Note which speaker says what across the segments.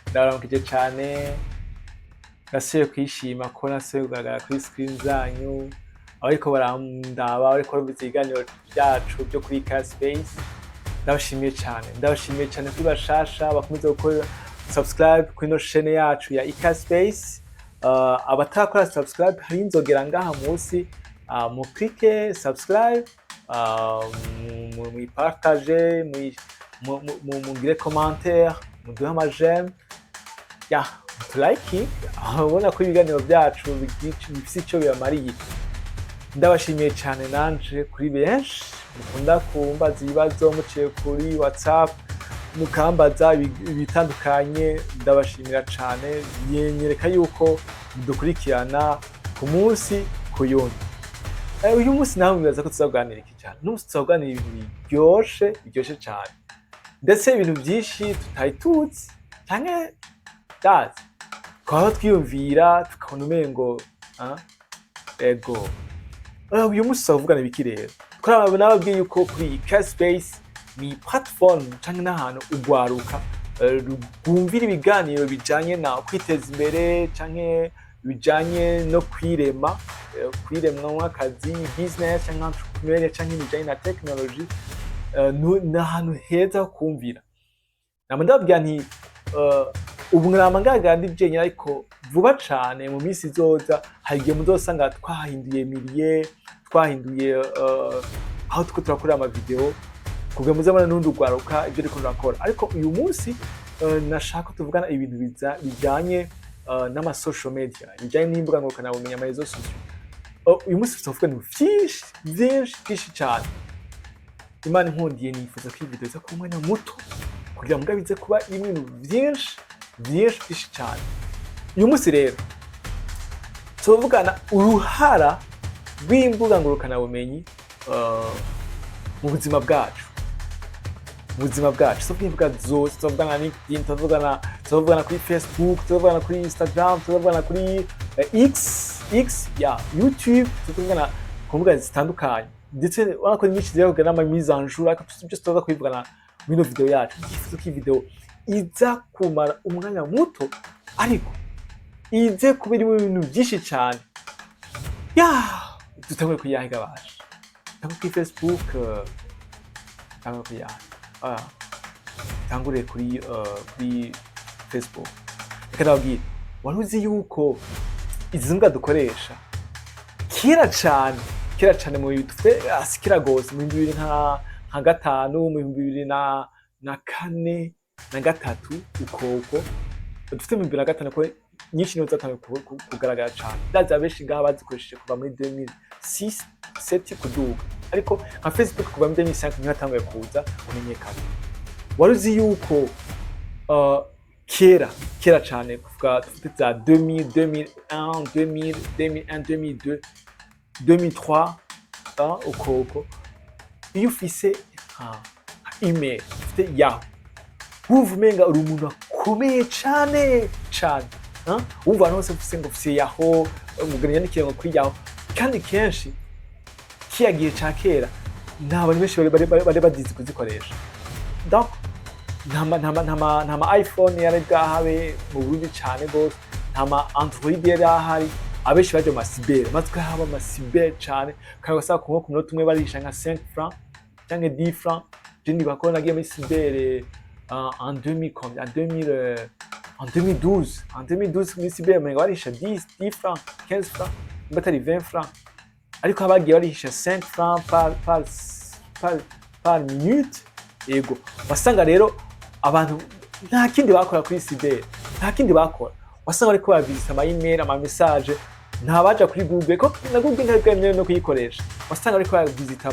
Speaker 1: ndabaramukije cane nasubiye kwishima ko nasubiye kugaragara kuri screen zanyu abariko barandaba bariko barumviriza ibiganiro vyacu vyo kuri E-KAZI space. Ndabashimiye cane kuri bashasha bakomeza gukora subscribe kuri no chaîne yacu ya E-KAZI space. Abatakora subscribe hari inzogera ngaha musi, mu clique subscribe, mu partage, mugire commentaire, muduhe amajeme, like, ubona ko ibiganiro vyacu bifise ico bibamariye. Ndabashimiye cane nanje kuri benshi mukunda kumbaza ibibazo muciye kuri WhatsApp mukambaza ibitandukanye. Ndabashimira cane, nyereka yuko mudukurikirana ku munsi ku yundi. Uyu munsi nawe mwibaza ko tuzaganira iki cane? N'umunsi tuzaganira ibintu biryoshe cane, ndetse ibintu vyinshi tutari tuzi canke dazi twaba twiyumvira tukabona umengo ego. Uyu munsi tuzavugana ibiki rero? Nababwiye yuko kuri E-KAZI space ni platform canke n'ahantu ugwaruka rwumvira ibiganiro bijanye na kwiteza imbere canke bijanye no kwiremwa akazi, business canke entrepreneur canke bijanye na technology. Ni ahantu heza ho kumvira. Nama ndababwira nti ubu nkaba ngaragara ndi jenyine, ariko vuba cane mu minsi izoza hari igihe muzosanga twahinduye milieu, twahinduye aho tuko turakorera ama video kugira muzabona n'undi ugwaruka ivyo riko turakora. Ariko uyu munsi nashaka tuvugana ibintu bijanye n'ama social media, bijanye n'imbuga ngurukanabumenyi, ama réseaux sociaux. Uyu munsi tuzovugana vyinshi cane. Imana inkundiye nifuza ko iyi video iza kuba umwanya muto kugira ngo bize kuba ibintu vyinshi cane. Uyu munsi rero tuzovugana uruhara rw'imbuga ngurukanabumenyi mu buzima bwacu. Imbuga zose tuzovugana LinkedIn, tuzovugana kuri Facebook, tuzovugana kuri Instagram, tuzovugana kuri X, YouTube, tuzovugana ku mbuga zitandukanye. Ndetse urabona ko nyinshi ziri kugana ama mise en jour, ariko byose tuza kwivugana muri video yacu. Ndifuza ko iyi video iza kumara umwanya muto, ariko ize kubera ibintu byinshi cyane. Dutangure kuyahiga baje. Tangure kuri Facebook, tangure kuri Facebook. Reka nababwire, wari uzi yuko izi mbwa dukoresha kera cane mu dufite kera gose mu 2005, mu 2004 na gatatu ukoko dufite mu 2005 ko nyinshi nizo zatangiye kugaragara cane. Ndaza benshi ngaha bazikoresheje kuva muri 2006 7 kuduga, ariko nka Facebook kuva muri 2005 niho yatangiye kuza kumenyekana. Wari uzi yuko kera cane kuvuga dufite za 2000, 2002 2003 ukoko, iyo ufise email ufite Yahoo wumva umenga uri umuntu akomeye cane. Wumva abantu bose ufise ngo ufise Yahoo, umugani yandikiye ngo kuri Yahoo. Kandi kenshi kiya gihe ca kera nta bantu benshi bari bazizi kuzikoresha. Donc ntama iPhone yari bwahabe mu Burundi cane gose, ntama Android yari ahari. Abenshi baje mu cyber, matwe haba mu cyber cane, kandi basaba ku munota umwe barisha nka 5 francs canke 10 francs. Jindi bakora nagiye muri cyber en 2012 muri cyber menga barisha 10 francs, 15 francs, batari 20 francs. Ariko abagiye barisha 5 francs par minute. Ego wasanga rero abantu nta kindi bakora kuri cyber, nta kindi bakora. Wasanga ariko bavisita ama email, ama message, nta baja kuri Google, ko na Google ntabwo no kuyikoresha. Wasanga ariko bavisita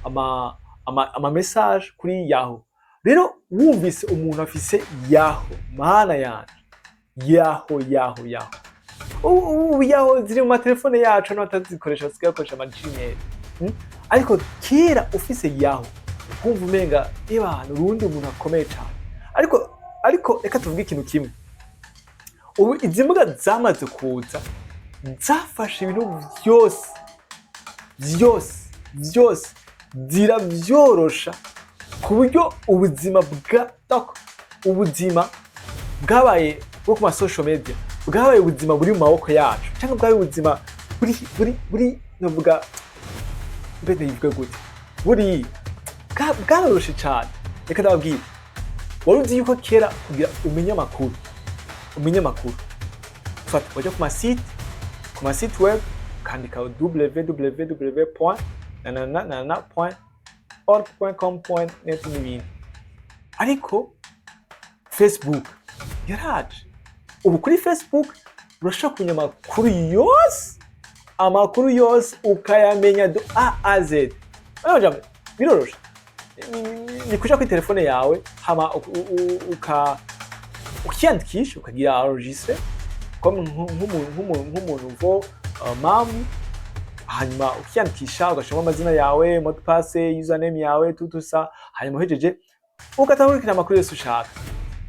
Speaker 1: ama message kuri Yahoo. Rero wumvise umuntu afise Yahoo, mana yanje, Yahoo. Yahoo ziri mu telefone yacu n'abatazikoresha basigaye bakoresha ama Gmail. Ariko kera ufise Yahoo kumva umenga urundi umuntu akomeye cyane. Ariko reka tuvuge ikintu kimwe. Ubu izi mbuga zamaze kuza zafashe ibintu vyose ziravyorosha ku buryo ubuzima bwabaye bwo ku social media, bwabaye ubuzima buri mu maboko yacu, cyangwa bwabaye ubuzima buri novuga mbere yivuga gute, buri bwaroroshe cyane. Reka ndababwira, wari uzi yuko kera kugira umenye amakuru fata wajya ku masite web ukandika www.org.com.net n'ibindi. Ariko Facebook yaraje, ubu kuri Facebook urashobora kumenya amakuru yose ukayamenya do A a Z. Biroroshe, ni kuja kuri telefone yawe hama ukiyandikisha ukagira enregistre comme nk'umuntu vo mamu, hanyuma ukiyandikisha ugashiramo amazina yawe, mot passe, username yawe, tutusa, hanyuma uhejeje ugatangurikira amakuru yose ushaka.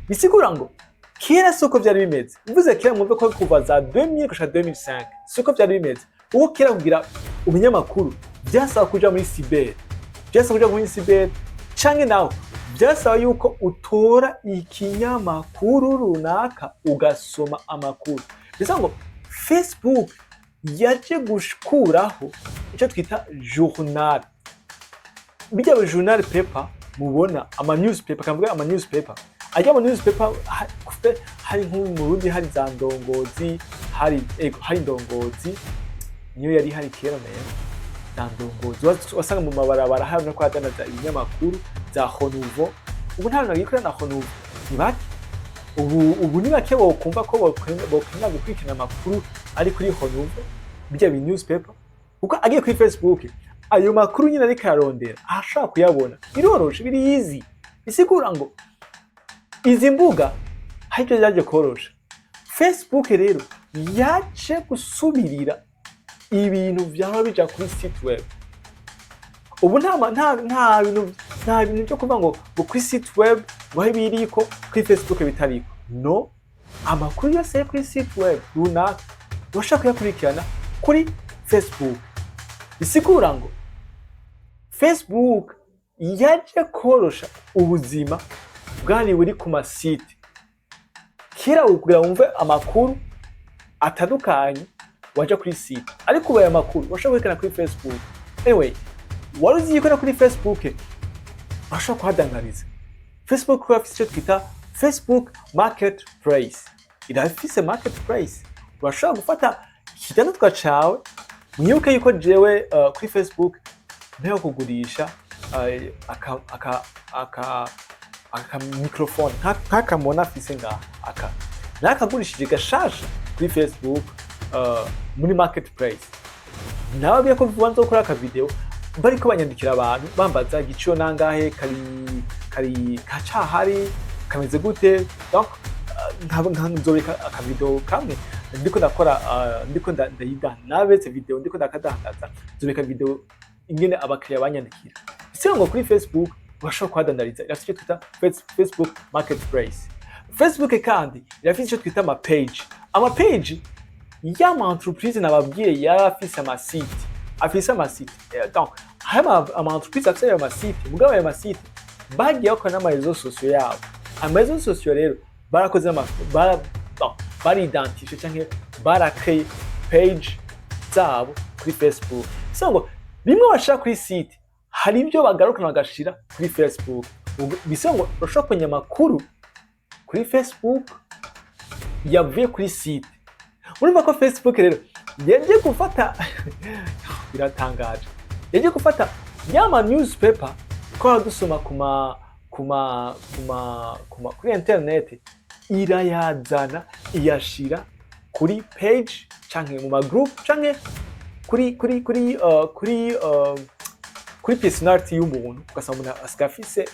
Speaker 1: Bisigura ngo kera soko byari bimeze. Mvuze kera mwumve ko kuva za 2000 gushika 2005 soko byari bimeze. Uko kera kugira umunyamakuru byasaba kuja muri cyber, canke nawe byasaba yuko utora ikinyamakuru runaka ugasoma amakuru. Bisa ngo Facebook yaje gushkuraho icyo twita journal. Bijya mu journal paper mubona ama newspaper, kavuga ama newspaper. Ajya mu newspaper hari nk'ubu mu Burundi hari za ndongozi, hari ndongozi niyo yari hari kera neza. Ndongozi wasanga mu mabarabara hamwe ko hadanaza ibinyamakuru za Honuvo. Ubu nta nagikora na Honuvo nibaki. Ubu ni bake bokumva ko bokwenda gukwikina amakuru ari kuri Honuvo bijya bi newspaper. Kuko agiye kuri Facebook ayo makuru nyine ari karondera ashaka kuyabona. Biroroshe, biri easy. Bisigura ngo izi mbuga hajye zaje korosha. Facebook rero yaje gusubirira ibintu byaba bija kuri site web. Ubu nta bintu byo kuvuga ngo kuri site web wahe biriko kuri Facebook bitariko. No, amakuru yose kuri site web runaka washaka kuyakurikirana kuri Facebook. Bisigura ngo Facebook yaje korosha ubuzima bwani buri ku masite. Kera ukugira wumve amakuru atandukanye waje kuri site, ariko ubaye amakuru washaka kwerekana kuri Facebook. Anyway, waruzi yiko kuri Facebook washaka kuhadangariza. Facebook kwa afise twita Facebook Marketplace. Irafise Marketplace. Washaka gufata ikidandazwa cawe, mwibuke yuko jewe kuri Facebook ntayo kugurisha aka microphone ntakamona afise ngaha nakagurishije gashasha kuri Facebook muri Marketplace. Nababwiye ko vuba nzokora aka video bariko banyandikira abantu bambaza igiciro nangahe, kari kacahari, kameze gute. Donc nzobeka aka video kamwe ndiko ndakora, ndiko ndayiga nabetse video ndiko ndakadandaza, nzobeka video ingene abakiriya banyandikira. Sio ngo kuri Facebook urashobora kuhadandariza. Irafise icyo twita Facebook Marketplace. Facebook kandi irafise icyo twita ama page y'ama entreprise nababwiye yarafise amasite. Donc ama entreprise afise amasite, mugabo ayo masite bagiye bakora n'amarezo sociaux yabo. Amarezo sociaux rero barakoze bari identifié canke barakeye page zabo kuri Facebook. Sio ngo bimwe bashaka kuri site hari ibyo bagarukana bagashira kuri Facebook. Bisa ngo urashobora kumenya amakuru kuri Facebook yavuye kuri site. Urumva ko Facebook rero yaje gufata biratangaje, yaje gufata yama newspaper ko dusoma kuri internet, irayazana iyashira kuri page canke mu group canke kuri personality y'umuntu. Ugasanga umuntu askafise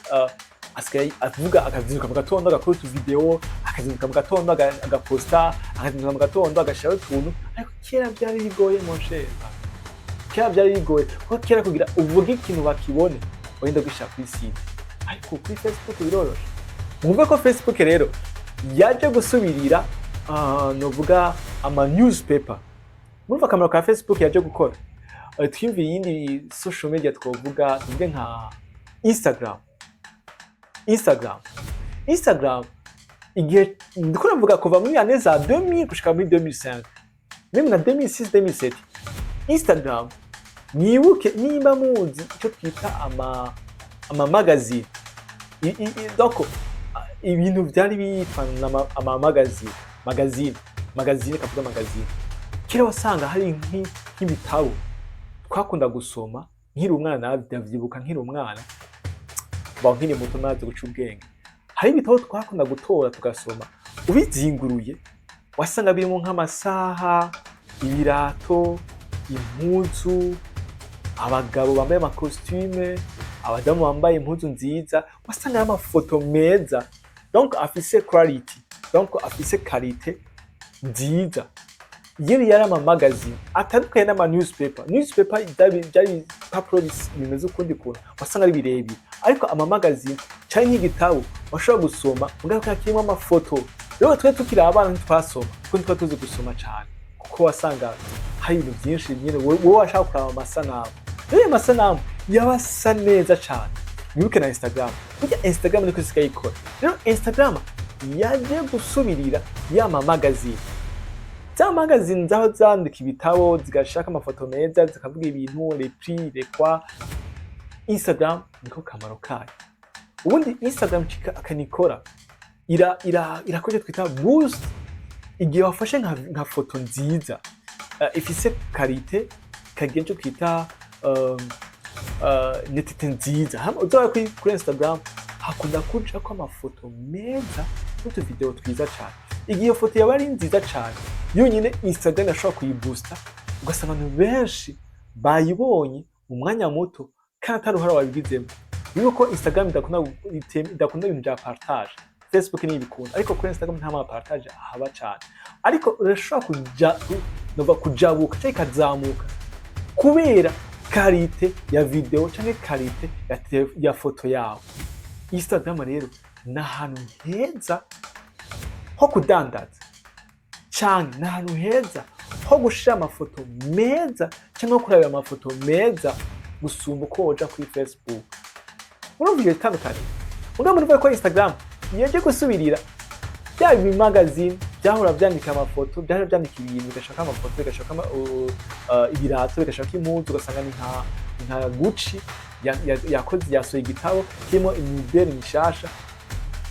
Speaker 1: avuga akazinduka mu gatondo agakora videwo, akazinduka mu gatondo agaposta, akazinduka mu gatondo agashiraho utuntu. Ariko kera byari bigoye monshe, kuko kera kugira uvuge ikintu bakibone wenda gushaka kuri site. Ariko kuri Facebook biroroshe. Mwumve ko Facebook rero yaje gusubirira novuga ama newspaper. Mwumva akamaro ka Facebook yaje gukora. Twimviye yindi social media twovuga tuvuge nka Instagram igihe ndiko navuga kuva muri ane za 2000 gushika muri 2005 même na 2006 2007 Instagram mwibuke nimba muzi icyo twita ama magazine donc ibintu byari bitwa ama magazine kavuga magazine kira wasanga hari nk'ibitabo twakunda gusoma nkiri umwana ndavyibuka nkiri umwana ba nkiri muto nazi guca ubwenge hari ibitabo twakunda gutora tugasoma ubizinguruye wasanga birimo nk'amasaha ibirato impuzu abagabo bambaye amakostume abadamu bambaye impuzu nziza wasanga amafoto meza donc afise quality donc afise qualité nziza yari ama magazine atandukanye n'ama newspaper byari papuro bimeze ukundi kuntu wasanga ari birebire ariko ama magazine cyane nk'igitabo washobora gusoma ugaruka kirimo amafoto rero twe tukiri abana ntitwasoma kuko ntitwa tuzi gusoma cyane kuko wasanga hari ibintu byinshi nyine wowe washaka kuraba amasanamu rero amasanamu yabasa neza cyane mwibuke na Instagram burya Instagram niko isigaye ikora rero Instagram yaje gusubirira y'ama magazine za magazine zaho zandika ibitabo zigashaka amafoto meza zikavuga ibintu les prix les quoi Instagram niko kamaro kayo ubundi Instagram akanikora irakoje twita boost igihe wafashe nka foto nziza ifise qualité kagenje twita netite nziza uzawe kuri Instagram hakunda kuja ko amafoto meza n'utu video twiza cyane igihe foto yaba ari nziza cyane yonyine Instagram ashobora kuyiboosta ugasanga abantu benshi bayibonye mu mwanya muto kandi atari uruhara wabigizemo yuko Instagram idakunda ibintu bya partage Facebook ni ibikunda ariko kuri Instagram nta ma partage haba cyane ariko urashobora kujabuka cyangwa ikazamuka kubera qualité ya video cyangwa qualité ya foto yawe Instagram rero ni ahantu heza ho kudandaza cyane ni ahantu heza ho gushira amafoto meza cyangwa kurabira amafoto meza gusumba uko woja kuri Facebook urumva ibyo bitandukanye ugamije ko Instagram yaje gusubirira bya magazine byahora byandika amafoto byahora byandika ibintu bigashaka amafoto bigashaka ibirato bigashaka impuzu ugasanga ni nka Gucci yakoze yasohoye igitabo kirimo imideli mishasha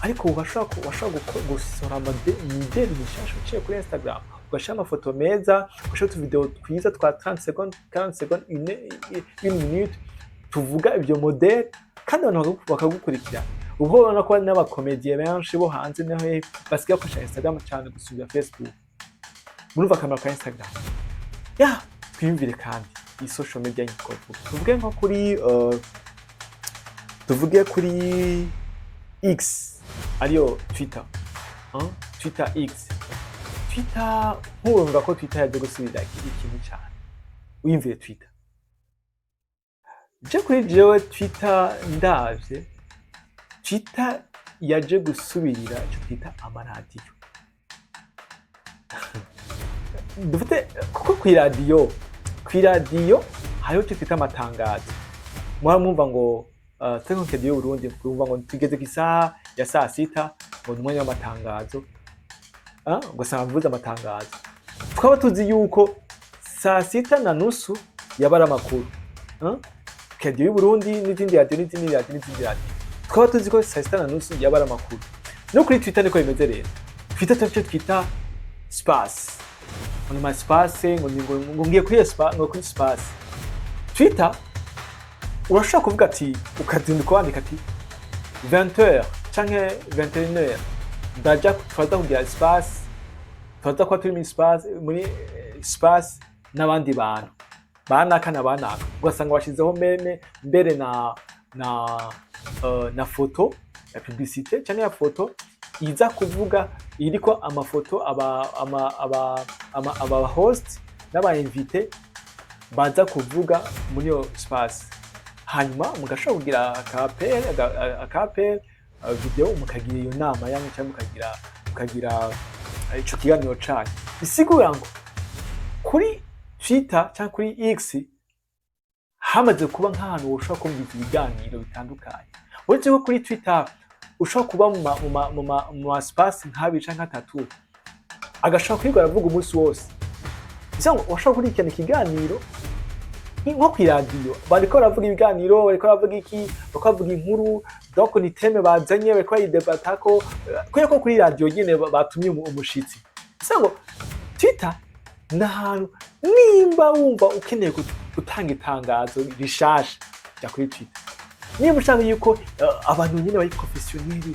Speaker 1: ariko washobora gusora imideli mishasha uciye kuri Instagram ugashaka amafoto meza ugashaka utuvideo twiza twa 30 secondes 40 secondes une minute tuvuga ibyo model kandi abantu bakagukurikira ubwo ubona ko hari n'abakomediye benshi bo hanze naho basigaye bakoresha Instagram cyane gusubira Facebook murumva akamaro ka Instagram twiyumvire kandi iyi social media y'ikora tuvuge nko kuri X ariyo Twitter X Twitter nkurumva ko Twitter yaje gusubira ikintu cyane uyumvire Twitter je kuri jewe Twitter ndavye Twitter yaje gusubirira icyo twita amaradiyo dufite kuko ku iradiyo hariho icyo twita amatangazo mwumva ngo canke y'u Burundi mwumva ngo tugeze ku isaha ya saa sita ngo umwanya w'amatangazo ugasanga mvuze amatangazo twaba tuzi yuko saa sita na nusu yaba ari amakuru y'u Burundi n'izindi radiyo twaba tuzi ko saa sita na nusu yaba ari amakuru no kuri Twitter niko bimeze rero Twitter tacyo twita space ma space ngo ngiye kuri space Twitter urashaka kuvuga ati ukazinduka wandika ati 20h canke 21h ndaja twaza kugira space twaza kwa turi muri space n'abandi bantu banaka ugasanga washizeho mbere na foto ya publicité cyane ya foto iza kuvuga iriko amafoto aba host n'aba invité baza kuvuga muri yo space hanyuma mugashobora kugira akapel video mukagira iyo nama yanyu cyangwa mukagira ico kiganiro cyayo bisigura ngo kuri Twitter cyangwa kuri X hamaze kuba nk'ahantu woshobora kumvira ibiganiro bitandukanye uretse ko kuri Twitter ushobora kuba mu space nk'abiri canke atatu agashobora kwiga aravuga umunsi wose. Bisanga washobora kurikirana ikiganiro nko kw'iradiyo bariko baravuga ibiganiro, bariko baravuga iki, bariko bavuga inkuru, donc ni teme bazanye bariko bayidebatako kubera ko kuri radiyo nyene batumye umushitsi. Bisanga Twitter ni ahantu nimba wumva ukeneye gutanga itangazo rishasha ja kuri Twitter. Niba ushaka yuko abantu nyene bari professionnel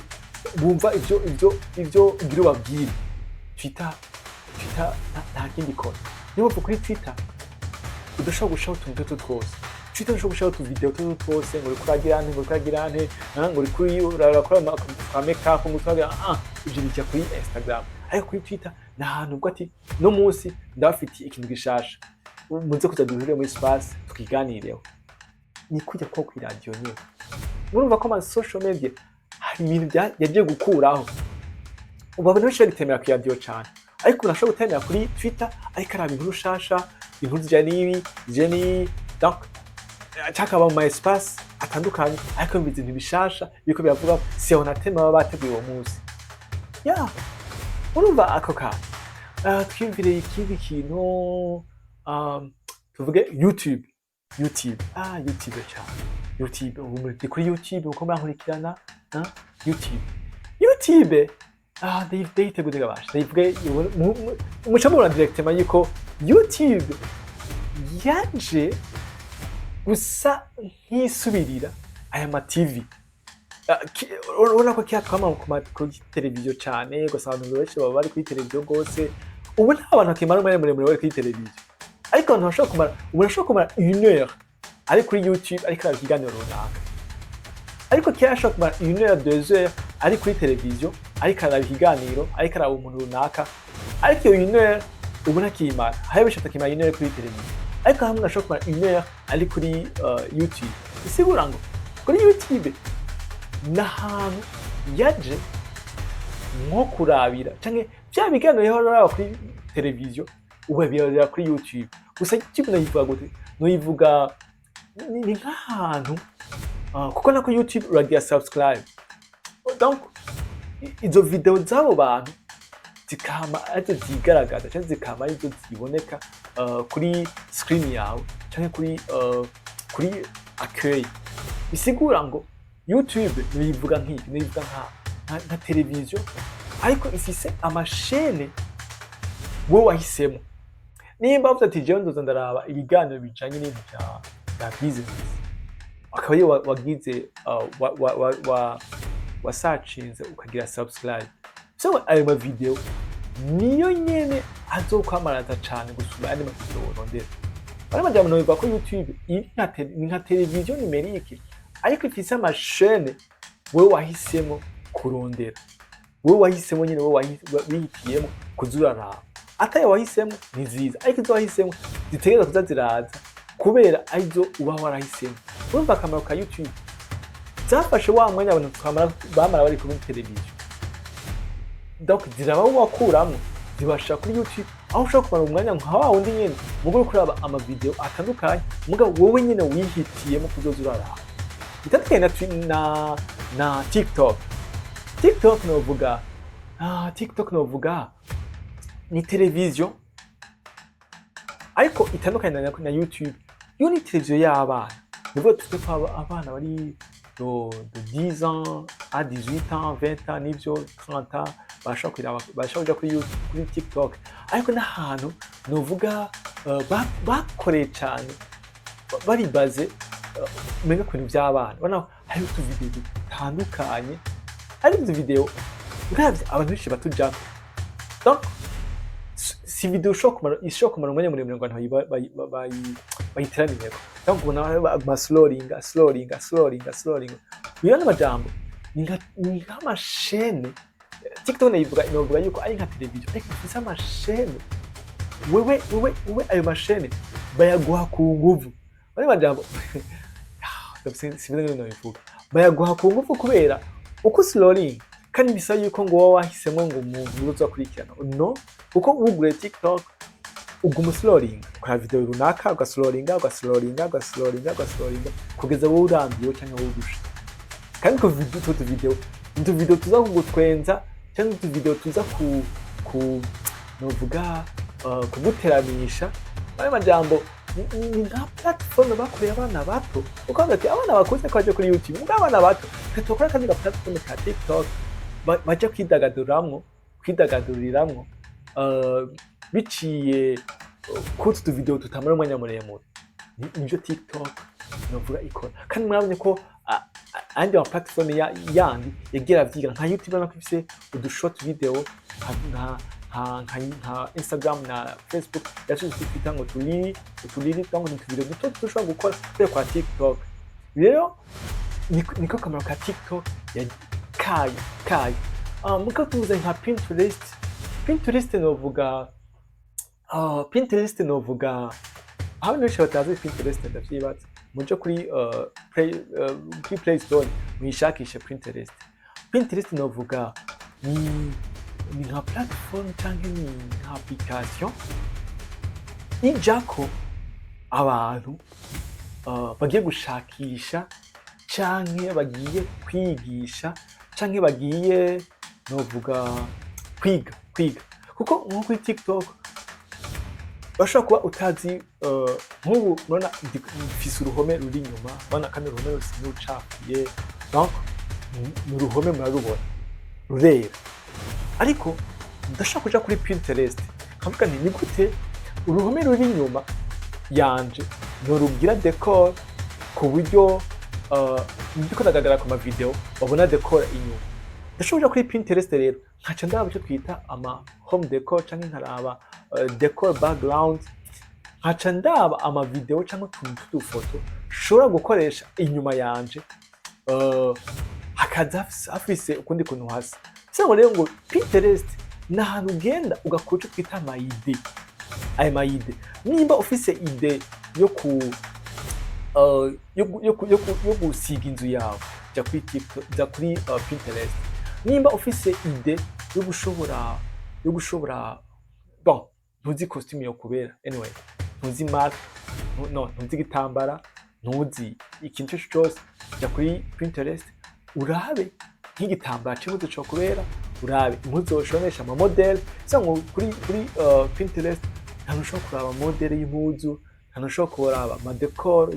Speaker 1: bumva ivyo ugira ubabwire, Twitter nta kindi ikora. Niba uva kuri Twitter udashobora gushaka utuntu twose. Twitter ushobora gushaka utuvideo twose ngo uriko uragira ante, ngo uriko urakora make-up ngo utagira ivyo bijya kuri Instagram. Ariko kuri Twitter ni ahantu ubwo ati no munsi ndabafitiye ikintu gishasha muze kuza duhurire muri space tukiganireho. Ni kujya ko kuri radio nyene. Murumva ko ama social media hari ibintu yagiye gukuraho. Ubu abantu benshi bagitemera kuri radio cyane, ariko unashobora gutemera kuri Twitter ariko araba inkuru shasha, inkuru jeni donc cyakaba mu espace atandukanye, ariko bizi ntibishasha biko biravuga si on atema baba bateguye uwo munsi. Urumva ako ka twimvire ikindi kintu tuvuge YouTube cyane. YouTube ubu kuri YouTube uko mwankurikirana YouTube ndayiteguye gabasha ndayivuge mucamura directement yuko YouTube yaje gusa nk'isubirira aya ma TV. Urabona ko kyatwama ku televiziyo cyane, gusa abantu benshi baba bari kuri televiziyo gose. Ubu nta bantu bakimara umwanya muremure bari kuri televiziyo, ariko abantu bashobora kumara 1 heure ari kuri YouTube ariko ari ikiganiro runaka, ariko cyashobora kumara 1 heure 2 heures ari kuri televiziyo ariko ari ikiganiro ariko ari umuntu runaka, ariko iyo 1 heure ubu ntakimara hari bishaka kimara 1 heure kuri televiziyo, ariko hamwe nashobora kumara 1 heure ari kuri YouTube. Isigura ngo kuri YouTube n'ahantu yaje nko kurabira canke bya biganiro yahora kuri televiziyo ubu birabira kuri YouTube. Gusa YouTube nayivuga gute? Noyivuga ni nk'ahantu kuko nako YouTube uragira subscribe, donc izo video z'abo bantu zikama aje zigaragaza cyangwa zikama izo ziboneka kuri screen yawe canke kuri accueil. Bisigura ngo YouTube nivuga nka televiziyo ariko ifise amashene wowe wahisemo. Nimba uvuze ati jewe ndoza ndaraba ibiganiro bijanye n'ibintu bya business, akaba iyo wagize wasachinze ukagira subscribe, so ayo ma video niyo nyene azokwamaraza cyane gusura andi ma video urondera. Bari majambo no ko YouTube ni nka televiziyo numerique ariko ifise amashene wowe wahisemo kurondera, wowe wahisemo nyine wowe wihitiyemo kuzuraraba. Ataye wahisemo ni nziza, ariko izo wahisemo zitegereza kuza ziraza kubera aizo uba warahisemo. Urumva akamaro ka YouTube zafashe wa mwanya abantu bamara bari kuri televiziyo, donc ziraba wakuramo zibasha kuri YouTube aho ushaka kumara umwanya nka wa wundi nyene mugore kuraba ama video atandukanye mugabo wowe nyene wihitiyemo kuzozuraraba. Itandukaniro na TikTok novuga ni televiziyo ariko itandukanye na YouTube. Yo ni televiziyo y'abana, nivuga tufite abana bari de 10 ans à 18 ans 20 ans n'ivyo 30 ans bashaka kuri TikTok, ariko n'ahantu novuga bakoreye cyane bari baze mega ku bintu by'abana. Bana hari utuvideo dutandukanye, ari izo video uravye abantu benshi batujako, donc si video shokumara umwanya muremure ngo bayiteranireko, donc ubona slowing iyo n'amajambo ni nk'amashene. TikTok inovuga yuko ari nka televiziyo ariko ifise amashene, wewe ayo mashene bayaguha ku nguvu. Bari majambo simeze bivuga bayaguha ku nguvu kubera uko slowing kandi bisa yuko ngo wowe wahisemo ngo umuntu uzakurikirana no, kuko ugure TikTok uguma slowing kwa video runaka ugaslowinga kugeza wowe urambiwe cyangwa wowe udusha. Kandi ko video utuvideo tuza kugutwenza cyangwa utuvideo tuza novuga kuguteramisha. Ayo majambo ni nka platform bakoreye abana bato, ukavuga ati abana bakuze kwaje kuri YouTube, abana bato katokora kandi ga platform ka TikTok baje kwidagaduriramwo biciye kutu tuvideo tutamara umwanya muremure. Nivyo TikTok novuga ikora, kandi murabonye ko andi ma platform yandi yagira vyiga nka YouTube nako ifise udushort video nka Instagram na Facebook yacu twita ngo tuliri tango ni video duto dushobora gukora kwa TikTok. Rero niko kamera ka TikTok ya kai muko tuza nka Pinterest novuga aho nisho batazi Pinterest ndavyibaza muje kuri Play Store mwishakishe Pinterest novuga ni nka platform canke ni nka application ijako abantu bagiye gushakisha canke bagiye kwigisha canke bagiye novuga kwiga kuko nko kuri TikTok bashobora kuba utazi nk'ubu nona mfise uruhome ruri inyuma bana kandi uruhome rusa n'ucafuye donc n'uruhome murarubona rurera, ariko ndashaka kuja kuri Pinterest nkavuga nti ni gute uruhome ruri inyuma yanje norugira decor ku buryo ndiko ndagaragara ku ma video babona decor inyuma. Ndashobora kuri Pinterest rero nkaca ndaba icyo twita ama home decor canke nkaraba decor background, nkaca ndaba ama video canke utuntu tw'udufoto shobora gukoresha inyuma yanje hakaza afise ukundi kuntu hasi. Sasa rero ngo Pinterest ni ahantu ugenda ugakora icyo twita amayide. Ayo mayide nimba ufise ide yo gusiga inzu yawe jya kuri Pinterest. Nimba ufise ide yo gushobora bon ntuzi costume yo kubera anyway, ntuzi mark ntuzi gitambara, ntuzi ikintu cyose jya kuri Pinterest urabe nk'igitambara cy'impuzu cyo kubera, urabe impuzu ushonesha ama model. Sanga kuri Pinterest ntabwo ushobora kuraba model y'impuzu, ntabwo ushobora kuraba ama decor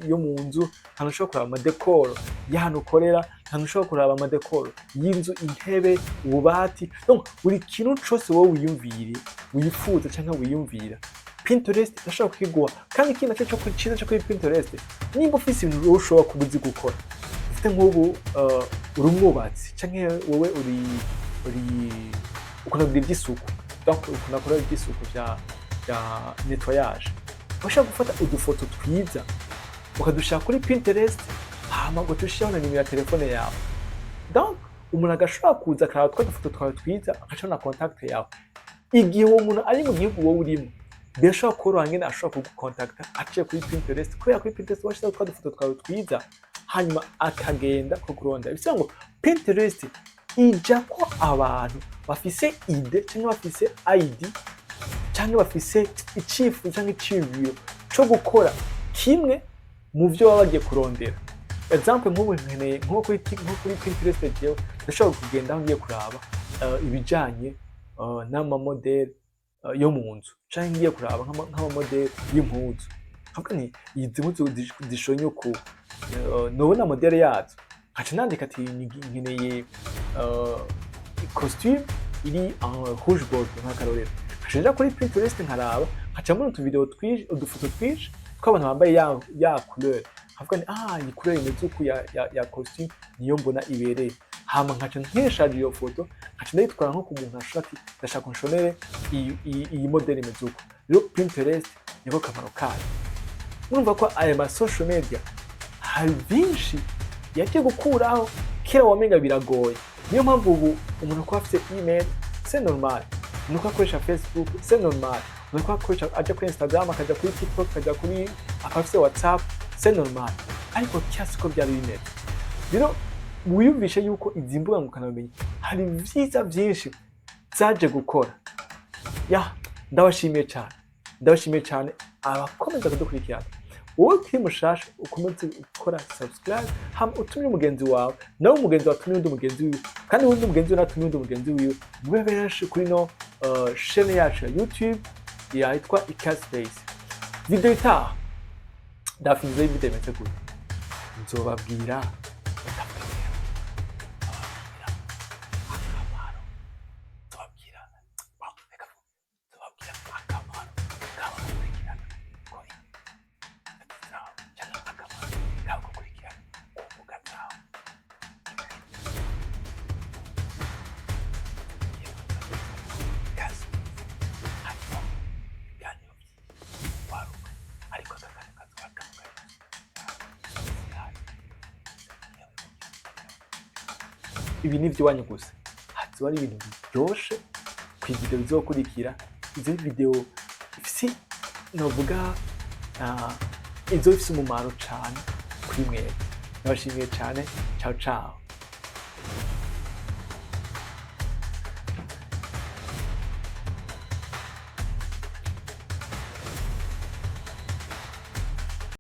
Speaker 1: yo mu nzu, ntabwo ushobora kuraba ama decor y'ahantu ukorera, ntabwo ushobora kuraba ama decor y'inzu, intebe, ububati. Donc buri kintu cyose wowe wifuza cyangwa wiyumvira Pinterest ashobora kwiguha. Kandi ikintu cyo cyiza cyo kuri Pinterest, nimba ufise ibintu ushobora kubuzi gukora, ufite nk'ubu uri umwubatsi canke wowe uri ukunda iby'isuku, donc ukunda gukora iby'isuku bya nettoyage, ushaka gufata udufoto twiza ukadushaka kuri Pinterest hama ngo tushyaho na nimero ya telefone yawe. Donc umuntu agashobora kuza akaraba twa dufoto twawe twiza akashobora na contact yawe. Igihe uwo muntu ari mu gihugu wowe urimo, bishobora koroha ngene ashobora kugukontakta aciye kuri Pinterest, kubera kuri Pinterest washizeho twa dufoto twawe twiza hanyuma akagenda kukurondera. Bisa ngo Pinterest ija ko abantu bafise ide cyangwa bafise ID cyangwa bafise icifuzo cyangwa iciyumviro cyo gukora kimwe mu byo baba bagiye kurondera. Example nk'ubu nkeneye nko kuri Pinterest jewe ndashobora kugenda aho ngiye kuraba ibijanye n'ama model yo mu nzu cyangwa ngiye kuraba nk'ama model y'impuzu. Ntabwo ni izi mpuzu zishonye uko nobona model yazo, nkaca nandika ati nkeneye costume iri en rouge bordeaux nk'akarorero. Nkaca kuri Pinterest nkaraba, nkaca mbona udufoto twinshi tw'abantu bambaye ya couleur. Nkavuga ni iyi couleur imeze uku ya costume niyo mbona ibereye. Hama nkaca nkeshaje iyo foto, nkaca ndayitwara nko ku muntu ashaka ati ndashaka nshonere iyi model imeze uku. Rero Pinterest niko kamaro kayo. Urumva ko aya ma social media hari byinshi yagiye gukuraho kera wamenga biragoye. Niyo mpamvu ubu umuntu ko afite email c'est normal, umuntu ko akoresha Facebook c'est normal, umuntu ko akoresha aja kuri Instagram akaja kuri TikTok akaja kuri afite WhatsApp c'est normal. Ariko cyase ko byari bimeze. Rero wiyumvishe yuko izi mbuga ngukanabumenyi hari vyiza byinshi zaje gukora. Ndabashimiye cyane abakomeza kudukurikirana. wowe kiri mushasha ukomeze gukora subscribe hama utumye umugenzi wawe nawe umugenzi watumye undi mugenzi wiwe kandi undi mugenzi wiwe natumye undi mugenzi wiwe mube benshi kuri no chaîne yacu ya YouTube yitwa E-KAZI. Video itaha ndafunze video imeze gute nzobabwira ibi ni iby'iwanyu gusa hazoba ari ibintu biryoshe ku video bizokurikira. Izo video ifise novuga izo ifise umumaro cane kuri mwebwe. Nabashimiye cane. Ciao ciao.